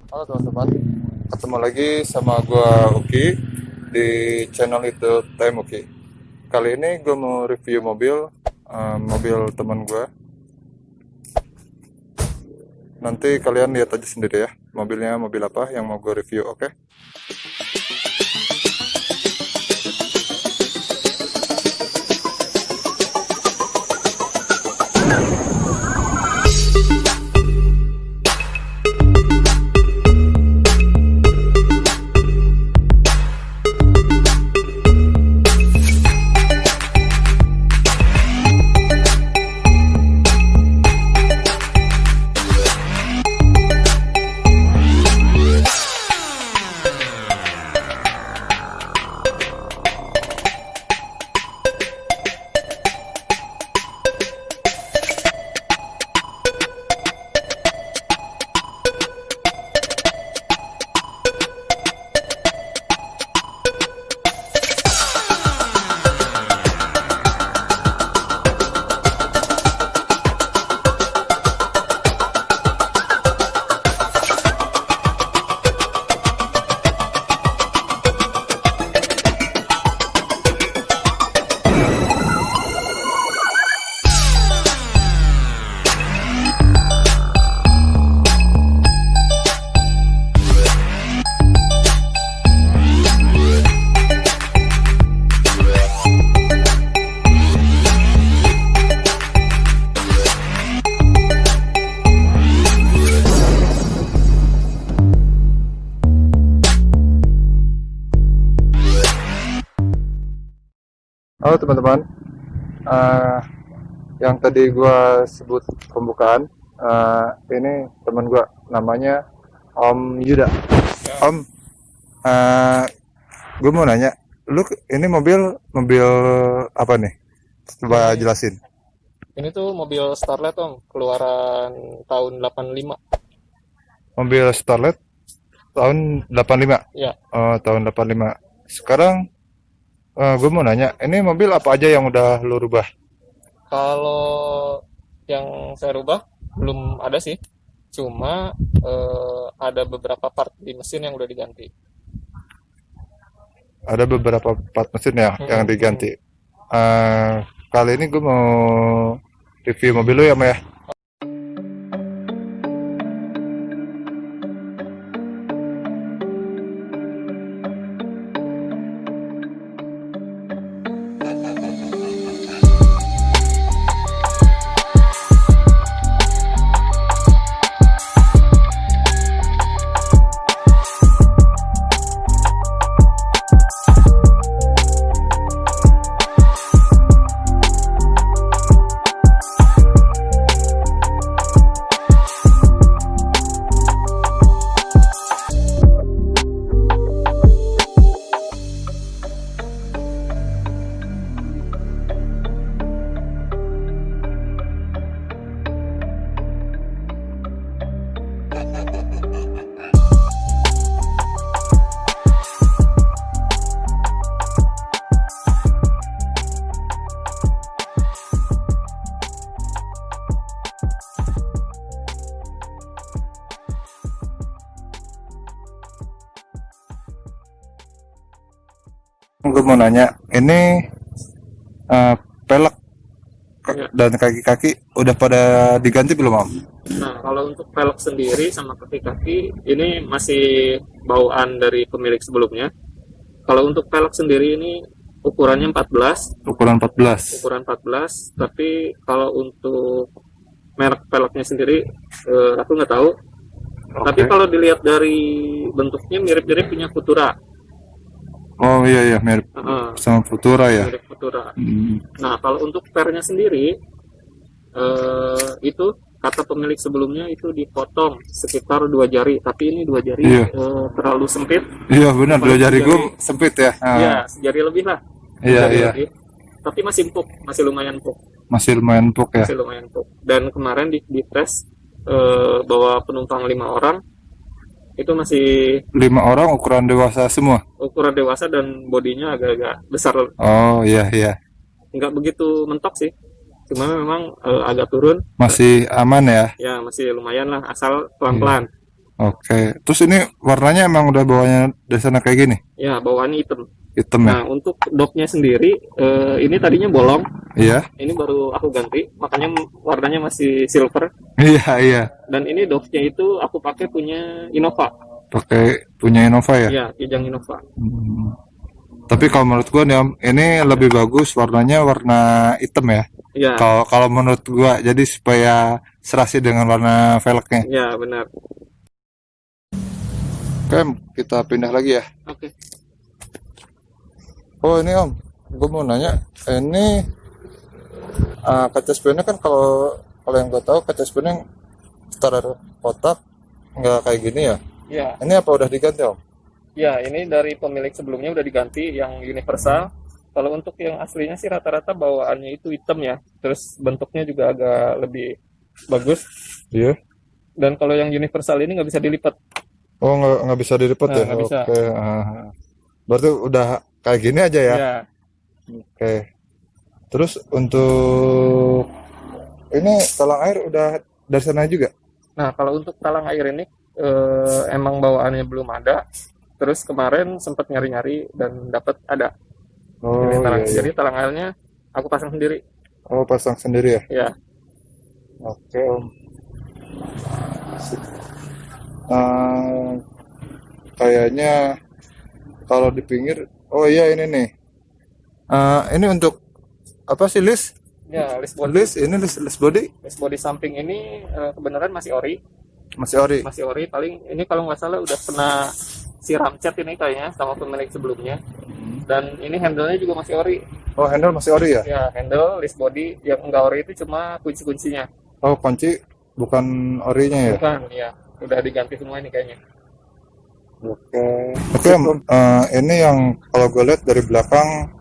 Halo teman-teman, ketemu lagi sama gua Uki di channel itu Time Uki. Kali ini gue mau review mobil teman gua. Nanti kalian lihat aja sendiri ya, mobilnya mobil apa yang mau gue review, oke? Halo teman-teman, yang tadi gua sebut pembukaan, ini teman gua namanya Om Yuda. Om, gue mau nanya, lu ini mobil apa nih? Coba jelasin. Ini tuh mobil Starlet Om, keluaran tahun 85. Mobil Starlet tahun 85. Ya, Oh, tahun 85. Sekarang gue mau nanya, ini mobil apa aja yang udah lu rubah? kalau yang saya rubah belum ada sih. Cuma ada beberapa part di mesin yang udah diganti. Ada beberapa part mesin ya yang diganti. Kali ini gue mau review mobil lu ya, Ma ya. Gue mau nanya, ini pelek Ya. dan kaki-kaki udah pada diganti belum, Om? Nah, kalau untuk velg sendiri sama kaki-kaki ini masih bawaan dari pemilik sebelumnya. Kalau untuk velg sendiri ini ukurannya 14, Ukuran 14. tapi kalau untuk merek velgnya sendiri aku nggak tahu. Tapi Oke. kalau dilihat dari bentuknya mirip-mirip punya Futura. Oh iya, mirip Heeh, sama Futura ya. mirip Futura. Hmm. Nah, kalau untuk pernya sendiri, itu kata pemilik sebelumnya itu dipotong sekitar 2 jari, tapi ini 2 jari Iya. terlalu sempit. Iya benar, dua Paling jari gue jari- sempit ya. Ya, sejari lebih lah. Iya, Sejari iya. lebih. Tapi masih empuk, masih lumayan empuk, Masih lumayan empuk ya. masih lumayan empuk. Dan kemarin di tes bawa penumpang 5 orang, Itu masih 5 orang ukuran dewasa semua. ukuran dewasa dan bodinya agak-agak besar, Oh iya iya. nggak begitu mentok sih, cuma memang agak turun. Masih aman ya. Ya masih lumayan lah, asal Iya. pelan-pelan. Oke. Terus ini warnanya emang udah bawanya dari sana kayak gini? Ya bawaannya hitam. Hitam ya? Nah untuk docknya sendiri, ini tadinya bolong, Iya. ini baru aku ganti, makanya warnanya masih silver. Iya iya. Dan ini docknya itu aku pakai punya Innova. Pakai punya Innova ya? Ya, Kijang Innova. Hmm. Tapi kalau menurut gua nih Om, ini lebih bagus warnanya warna hitam ya. Ya, Kalau kalau menurut gua, jadi supaya serasi dengan warna velgnya. ya benar. Oke, kita pindah lagi ya. Oke. Oh ini Om, gua mau nanya, ini kaca spionnya kan kalau kalau yang gua tahu kaca spionnya standar kotak nggak kayak gini ya. Ya, Ini apa udah diganti Om? ya ini dari pemilik sebelumnya udah diganti yang universal. Kalau untuk yang aslinya sih rata-rata bawaannya itu hitam ya. Terus bentuknya juga agak lebih bagus. Iya. Dan kalau yang universal ini nggak bisa dilipat. Oh nggak bisa dilipat Nah, ya? nggak bisa. Oke. Berarti udah kayak gini aja ya? Ya, Oke. Terus untuk ini talang air udah dari sana juga? nah kalau untuk talang air ini emang bawaannya belum ada. Terus kemarin sempat nyari-nyari dan dapat ada. Oh Ini talang. iya iya. Jadi talang airnya aku pasang sendiri. Oh pasang sendiri ya? Ya, Oke Om. Eh, kayaknya kalau di pinggir, oh iya ini nih. Ini untuk apa sih list? ya list body. List ini list body List body samping ini kebenaran masih ori. masih ori. Masih ori. Paling ini kalau nggak salah udah pernah siram cat ini kayaknya sama pemilik sebelumnya. Dan ini handle-nya juga masih ori. Oh handle masih ori ya? Ya, handle, list body. Yang enggak ori itu cuma kunci-kuncinya. Oh kunci bukan orinya ya? Bukan, ya. Udah diganti semua ini kayaknya. Oke. Oke Om. Ini yang kalau gue lihat dari belakang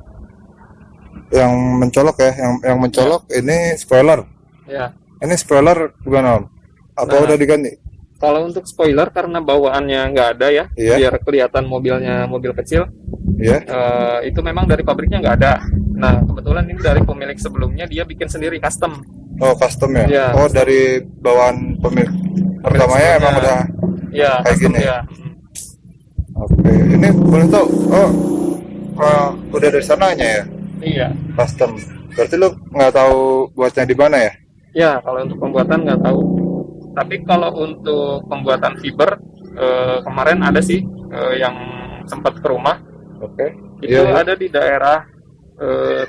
yang mencolok ya, yang mencolok ini spoiler. Ya. Ini spoiler bukan Om? Apa Nah. udah diganti? Kalau untuk spoiler karena bawaannya nggak ada ya, Iya. biar kelihatan mobilnya mobil kecil, Iya. itu memang dari pabriknya nggak ada. Nah, kebetulan ini dari pemilik sebelumnya dia bikin sendiri custom. Oh custom ya? Iya, Oh custom. dari bawaan pemilik pertamanya emang sebelumnya. udah. Ya, Kayak custom gini? ya. Oke. Ini boleh tahu? Oh udah dari sananya ya? Iya. Custom. Berarti lu nggak tahu buatnya di mana ya? Ya, kalau untuk pembuatan nggak tahu. Tapi kalau untuk pembuatan fiber, kemarin ada sih yang sempat ke rumah. Oke. Itu Iya, iya. ada di daerah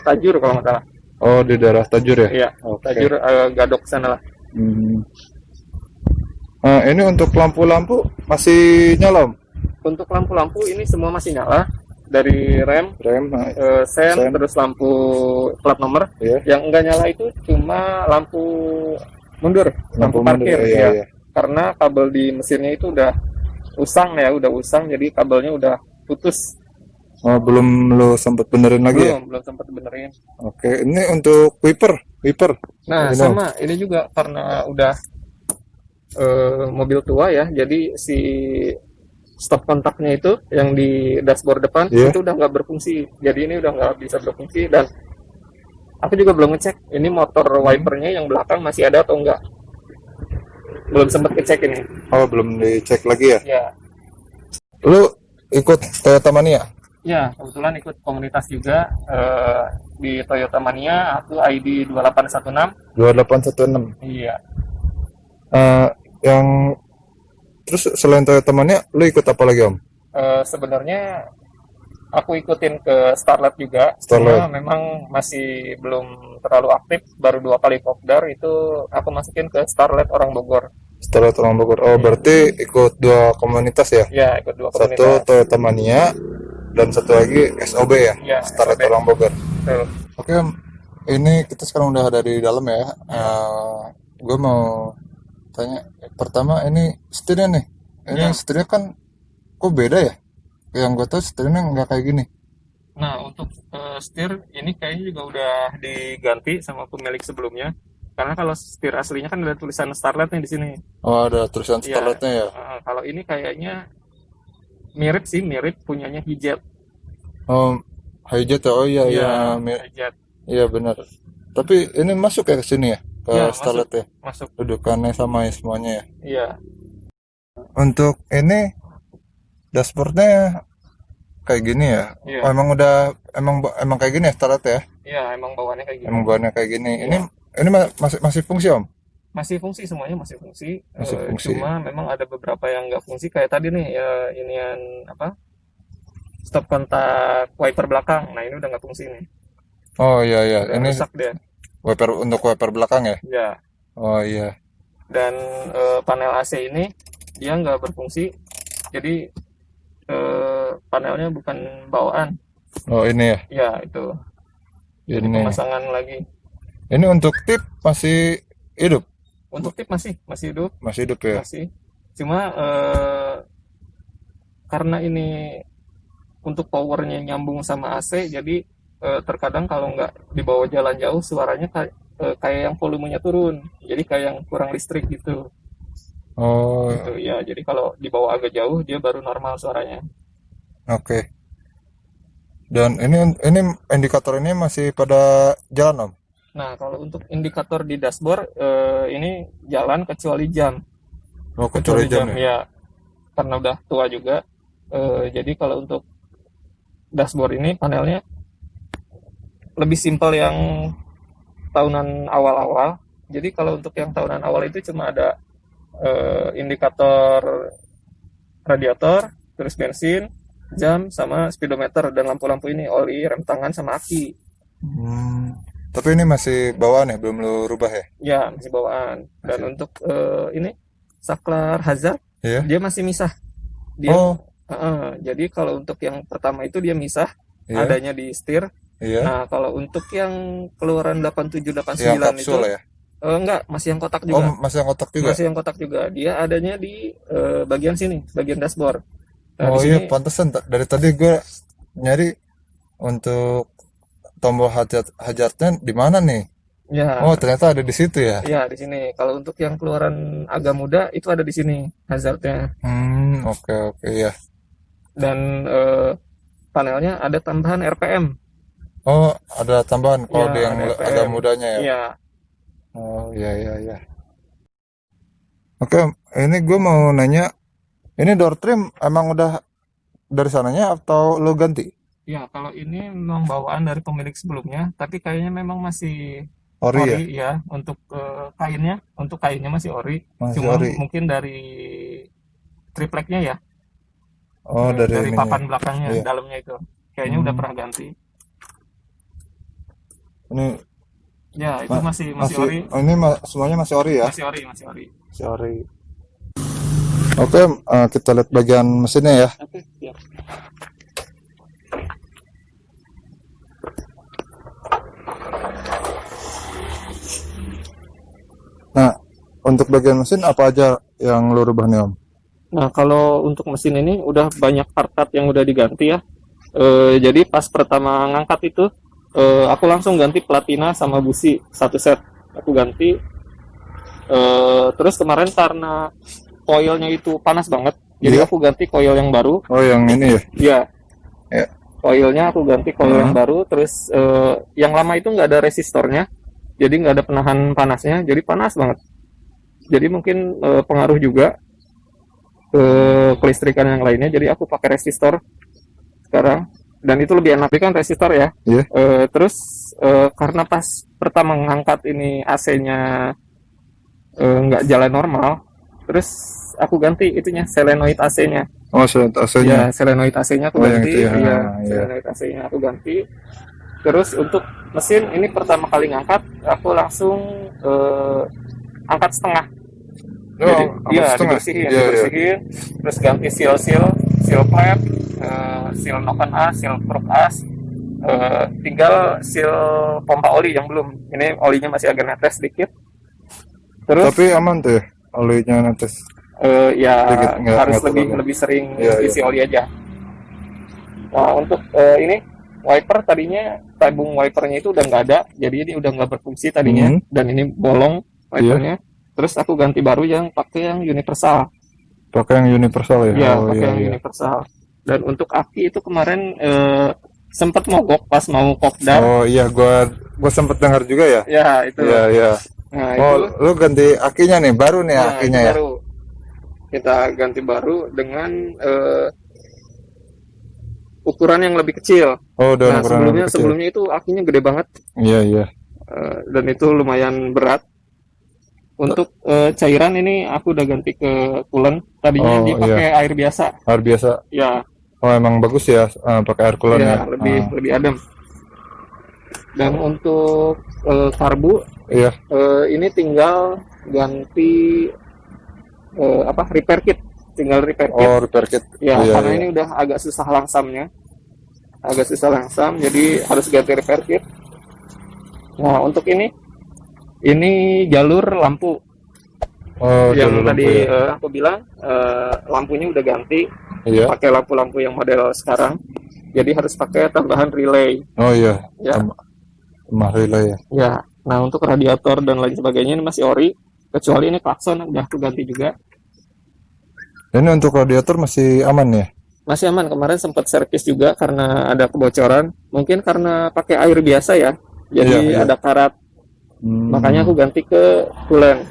Tajur kalau nggak salah. Oh di daerah Tajur ya? Iya, Oke. Tajur Gadok sana lah. Hmm. Ini untuk lampu-lampu masih nyala Om? Untuk lampu-lampu ini semua masih nyala. Dari rem, Rem, sen, sen. terus lampu plat nomor. Iya. Yang enggak nyala itu cuma lampu mundur, lampu mundur, parkir. iya, Ya. iya. Karena kabel di mesinnya itu udah usang ya, udah usang, jadi kabelnya udah putus. Oh, belum lo sempet benerin lagi ya? Belum sempat benerin. Oke, ini untuk wiper. Nah, Ini, sama ini juga karena udah mobil tua ya, jadi si stop kontaknya itu yang di dashboard depan Iya. itu udah nggak berfungsi. Jadi ini udah nggak bisa berfungsi dan aku juga belum ngecek ini motor wipernya yang belakang masih ada atau enggak. Belum sempat ngecek ini. Oh, belum dicek lagi ya? Ya, Lu ikut Toyota Mania? ya kebetulan ikut komunitas juga di Toyota Mania. Aku ID 2816. 2816. Iya. Yang terus selain Toyota Mania, lu ikut apa lagi Om? Sebenarnya aku ikutin ke Starlet juga, Starlet. cuma memang masih belum terlalu aktif. Baru 2 kali kopdar itu aku masukin ke Starlet orang Bogor. Setelah Orang Bogor. Oh, berarti ikut 2 komunitas ya? Ya, ikut 2 Satu komunitas. Toyota Mania dan satu lagi SOB ya? Ya, Starlet SOB. Orang Bogor. Betul. Oke, Om. Ini kita sekarang udah ada di dalam ya. Gue mau tanya, pertama ini setirnya nih. Ini Ya. setirnya kan kok beda ya? Yang gue tahu setirnya nggak kayak gini. Nah, untuk setir ini kayaknya juga udah diganti sama pemilik sebelumnya. Karena kalau setir aslinya kan ada tulisan Starlet nih di sini. Oh, ada tulisan Iya. starletnya ya. Kalau ini kayaknya mirip sih, mirip punyanya Hijet. Oh, hijet ya. Oh iya Iya, iya, Hijet. iya benar. Tapi ini masuk ya ke sini ya, ke Iya, masuk, starlet ya. masuk. Dudukannya sama ya semuanya ya. Iya, Untuk ini dashboardnya kayak gini ya. iya, Oh, emang udah emang kayak gini ya starlet ya. iya. Emang bawaannya kayak gini. Emang bahannya kayak gini. Iya. Ini masih masih fungsi Om? Masih fungsi, semuanya masih fungsi. Masih fungsi. Cuma memang ada beberapa yang nggak fungsi kayak tadi nih ya, inian apa? Stop kontak wiper belakang. Nah, ini udah nggak fungsi nih. Oh iya iya. Udah Ini rusak dia. wiper untuk wiper belakang ya. Ya. Oh iya. Dan panel AC ini dia nggak berfungsi. Jadi panelnya bukan bawaan. Oh ini ya. Ya, itu. Jadi Ini. pemasangan lagi. Ini untuk tip masih hidup. Untuk tip masih hidup, Masih hidup ya. masih. Cuma karena ini untuk powernya nyambung sama AC, jadi terkadang kalau nggak dibawa jalan jauh suaranya kayak yang volumenya turun. Jadi kayak yang kurang listrik gitu. Oh, Gitu ya. Jadi kalau dibawa agak jauh dia baru normal suaranya. oke. Dan ini indikator ini masih pada jalan Om. Nah, kalau untuk indikator di dashboard ini jalan kecuali jam. Oh, kecuali jam ya. Ya, karena udah tua juga. Jadi kalau untuk dashboard ini panelnya lebih simpel yang tahunan awal-awal. Jadi kalau untuk yang tahunan awal itu cuma ada indikator radiator, terus bensin, jam, sama speedometer, dan lampu-lampu ini oli, rem tangan, sama aki. Tapi ini masih bawaan ya, belum lu rubah ya? Ya, masih bawaan. Dan Masih. untuk ini saklar hazard, Iya. dia masih misah. Dia Oh, jadi kalau untuk yang pertama itu dia misah, iya. adanya di setir. Iya. Nah, kalau untuk yang keluaran 87, Yang 89 itu kapsul ya. enggak, masih yang kotak Oh, juga. masih yang kotak juga. Masih yang kotak juga. Dia adanya di bagian sini, bagian dashboard. Nah, Oh di iya, sini pantesan dari tadi gue nyari untuk tombol hazardnya di mana nih? ya, Oh, ternyata ada di situ ya. ya di sini. Kalau untuk yang keluaran agak muda itu ada di sini hazardnya. Oke oke ya. Dan panelnya ada tambahan RPM. Oh, ada tambahan kalau Ya, di yang ada agak RPM. mudanya ya. Iya. Oh iya iya iya. Oke, ini gue mau nanya, ini door trim emang udah dari sananya atau lo ganti? Ya, kalau ini memang bawaan dari pemilik sebelumnya, tapi kayaknya memang masih Ori ya? ori ya untuk kainnya masih ori. Masih Cuma ori. mungkin dari tripleknya ya, Oh, dari dari ininya. papan belakangnya, Iya. dalamnya itu. Kayaknya udah pernah ganti. Ini Ya, itu masih ori. oh, ini semuanya masih ori ya? Masih ori, masih ori. Masih ori. Oke, kita lihat bagian mesinnya ya. Oke, siap. Nah, untuk bagian mesin apa aja yang lo rubah nih Om? Nah, kalau untuk mesin ini udah banyak part-part yang udah diganti ya. Jadi pas pertama ngangkat itu, aku langsung ganti platina sama busi satu set. Aku ganti. Terus kemarin karena coilnya itu panas banget, jadi Iya. aku ganti coil yang baru. Oh, yang ini ya? Ya, Ya. coilnya aku ganti coil yang baru. Terus yang lama itu nggak ada resistornya, jadi nggak ada penahan panasnya, jadi panas banget. Jadi mungkin pengaruh juga ke kelistrikan yang lainnya. Jadi aku pakai resistor sekarang, dan itu lebih enak. Tapi kan resistor ya. Iya. Terus karena pas pertama ngangkat ini AC-nya nggak jalan normal, terus aku ganti itunya solenoid AC-nya. Oh, AC-nya. Ya, solenoid AC-nya aku Oh, yang ganti. itu ya. Iya, Iya. solenoid AC-nya aku ganti. Terus untuk mesin ini pertama kali ngangkat, aku langsung angkat setengah. Oh, Jadi angkat iya, setengah. dibersihin, Iya, iya. dibersihin. Terus ganti seal plate, seal noken as, seal kruk as. Tinggal seal pompa oli yang belum. Ini olinya masih agak netes sedikit. Terus Tapi aman tuh ya, olinya netes. ya Sedikit, nggak harus terlalu. lebih sering Iya, isi oli aja. Nah, untuk ini wiper tadinya tabung wipernya itu udah nggak ada, jadi ini udah nggak berfungsi tadinya, dan ini bolong wipernya. Terus aku ganti baru yang pakai yang universal. Pakai yang universal ya? Ya, Oh, pakai iya, yang iya. universal. Dan untuk aki itu kemarin sempat mogok pas mau kopdar. Oh iya, gua sempet dengar juga ya. Ya, itu. Iya, iya. Nah, Oh, itu lu ganti akinya nih, baru nih ya, akinya itu ya. baru. Kita ganti baru dengan ukuran yang lebih kecil. Oh, udah Nah, ukuran lebih kecil. sebelumnya itu akinya gede banget, Iya, iya. dan itu lumayan berat. Untuk cairan ini aku udah ganti ke coolant. Tadinya Oh, dia pakai air biasa. Air biasa. Ya, Oh, emang bagus ya pakai air coolant ya. lebih adem. Dan untuk karbu Iya. ini tinggal ganti repair kit. Tinggal repair kit. Oh, repair kit. Ya, Iya, karena iya. ini udah agak susah langsamnya. Agak susah langsam, jadi harus ganti repair kit. Nah, untuk ini jalur lampu. Oh, Yang jalur tadi lampu ya. aku bilang lampunya udah ganti, Iya. pakai lampu-lampu yang model sekarang. Jadi harus pakai tambahan relay. Oh iya. Ya. Tambah relay ya. Ya. Nah, untuk radiator dan lain sebagainya ini masih ori, kecuali ini klakson udah aku ganti juga. Ini untuk radiator masih aman ya? Masih aman, kemarin sempat servis juga karena ada kebocoran. Mungkin karena pakai air biasa ya. Jadi Iya, iya. ada karat. Makanya aku ganti ke coolant.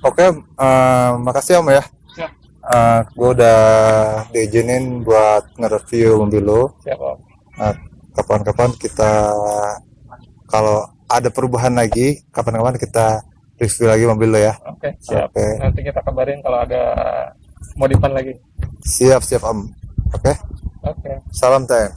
Oke, makasih Om ya. Siap. Gue udah diizinin buat nge-review mobil lo. Siap, Om. Nah, kapan-kapan kita kalau ada perubahan lagi, kapan-kapan kita review lagi mobil lo ya. Oke, siap. Oke. Nanti kita kabarin kalau ada modifan lagi. Siap, siap Om. Oke. Oke. Salam time.